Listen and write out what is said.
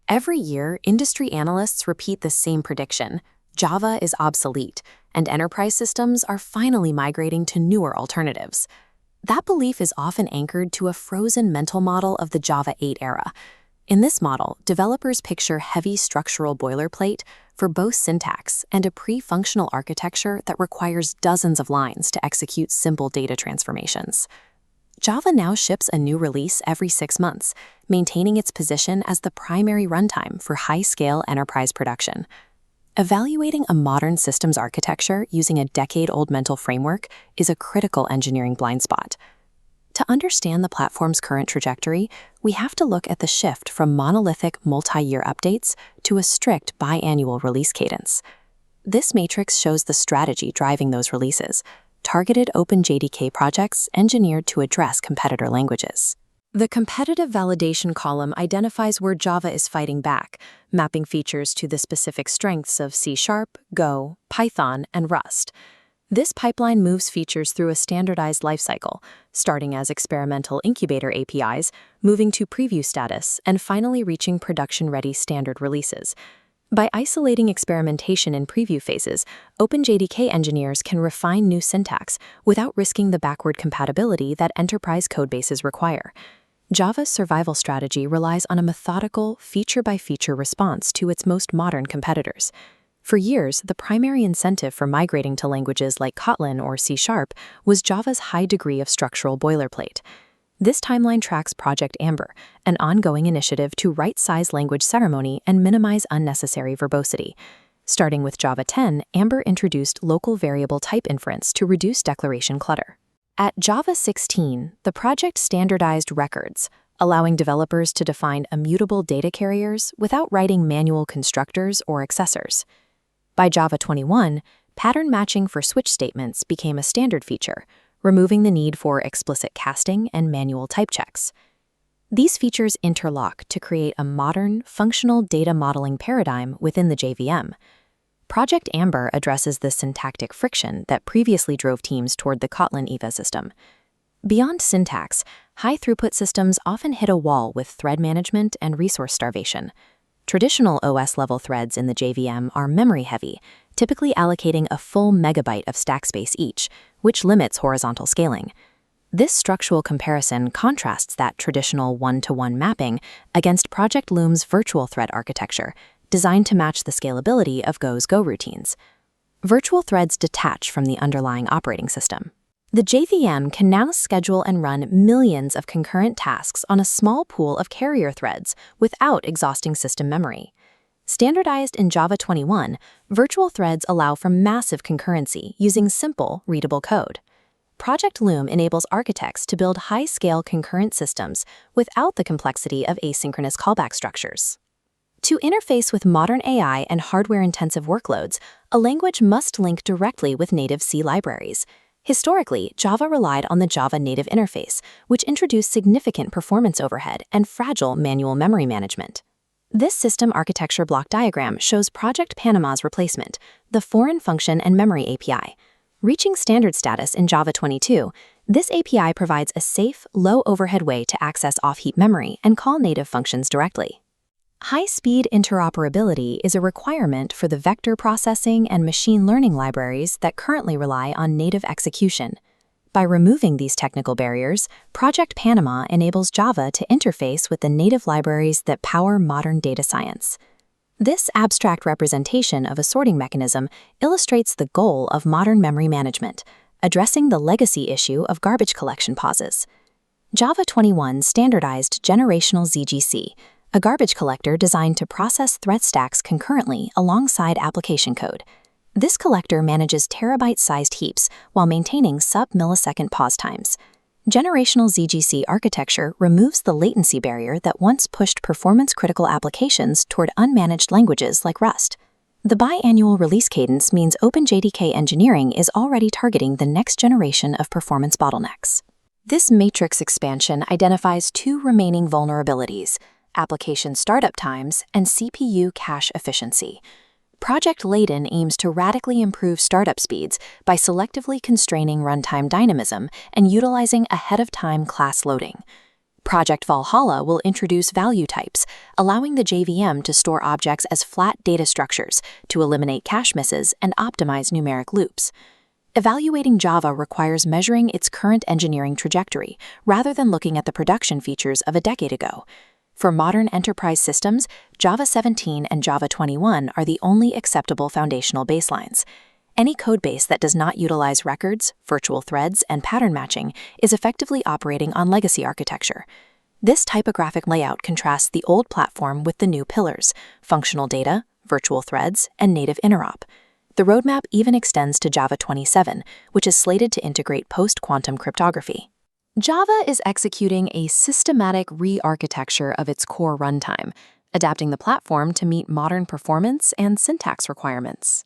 Every year, industry analysts repeat the same prediction: Java is obsolete, and enterprise systems are finally migrating to newer alternatives. That belief is often anchored to a frozen mental model of the Java 8 era. In this model, developers picture heavy structural boilerplate, verbose syntax, and a pre-functional architecture that requires dozens of lines to execute simple data transformations. Java now ships a new release every 6 months, maintaining its position as the primary runtime for high-scale enterprise production. Evaluating a modern systems architecture using a decade-old mental framework is a critical engineering blind spot. To understand the platform's current trajectory, we have to look at the shift from monolithic multi-year updates to a strict biannual release cadence. This matrix shows the strategy driving those releases: targeted OpenJDK projects engineered to address competitor languages. The competitive validation column identifies where Java is fighting back, mapping features to the specific strengths of C#, Go, Python, and Rust. This pipeline moves features through a standardized lifecycle, starting as experimental incubator APIs, moving to preview status, and finally reaching production-ready standard releases. By isolating experimentation in preview phases, OpenJDK engineers can refine new syntax without risking the backward compatibility that enterprise codebases require. Java's survival strategy relies on a methodical, feature-by-feature response to its most modern competitors. For years, the primary incentive for migrating to languages like Kotlin or C# was Java's high degree of structural boilerplate. This timeline tracks Project Amber, an ongoing initiative to right-size language ceremony and minimize unnecessary verbosity. Starting with Java 10, Amber introduced local variable type inference to reduce declaration clutter. At Java 16, the project standardized records, allowing developers to define immutable data carriers without writing manual constructors or accessors. By Java 21, pattern matching for switch statements became a standard feature, removing the need for explicit casting and manual type checks. These features interlock to create a modern, functional data modeling paradigm within the JVM. Project Amber addresses the syntactic friction that previously drove teams toward the Kotlin EVA system. Beyond syntax, high-throughput systems often hit a wall with thread management and resource starvation. Traditional OS-level threads in the JVM are memory-heavy, typically allocating a full megabyte of stack space each, which limits horizontal scaling. This structural comparison contrasts that traditional one-to-one mapping against Project Loom's virtual thread architecture, designed to match the scalability of Go's Go routines. Virtual threads detach from the underlying operating system. The JVM can now schedule and run millions of concurrent tasks on a small pool of carrier threads without exhausting system memory. Standardized in Java 21, virtual threads allow for massive concurrency using simple, readable code. Project Loom enables architects to build high-scale concurrent systems without the complexity of asynchronous callback structures. To interface with modern AI and hardware-intensive workloads, a language must link directly with native C libraries. Historically, Java relied on the Java native interface, which introduced significant performance overhead and fragile manual memory management. This system architecture block diagram shows Project Panama's replacement, the Foreign Function and Memory API. Reaching standard status in Java 22, this API provides a safe, low-overhead way to access off-heap memory and call native functions directly. High-speed interoperability is a requirement for the vector processing and machine learning libraries that currently rely on native execution. By removing these technical barriers, Project Panama enables Java to interface with the native libraries that power modern data science. This abstract representation of a sorting mechanism illustrates the goal of modern memory management, addressing the legacy issue of garbage collection pauses. Java 21 standardized generational ZGC, a garbage collector designed to process thread stacks concurrently alongside application code. This collector manages terabyte-sized heaps while maintaining sub-millisecond pause times. Generational ZGC architecture removes the latency barrier that once pushed performance-critical applications toward unmanaged languages like Rust. The biannual release cadence means OpenJDK engineering is already targeting the next generation of performance bottlenecks. This matrix expansion identifies two remaining vulnerabilities: application startup times and CPU cache efficiency. Project Layden aims to radically improve startup speeds by selectively constraining runtime dynamism and utilizing ahead-of-time class loading. Project Valhalla will introduce value types, allowing the JVM to store objects as flat data structures to eliminate cache misses and optimize numeric loops. Evaluating Java requires measuring its current engineering trajectory rather than looking at the production features of a decade ago. For modern enterprise systems, Java 17 and Java 21 are the only acceptable foundational baselines. Any codebase that does not utilize records, virtual threads, and pattern matching is effectively operating on legacy architecture. This typographic layout contrasts the old platform with the new pillars: functional data, virtual threads, and native interop. The roadmap even extends to Java 27, which is slated to integrate post-quantum cryptography. Java is executing a systematic re-architecture of its core runtime, adapting the platform to meet modern performance and syntax requirements.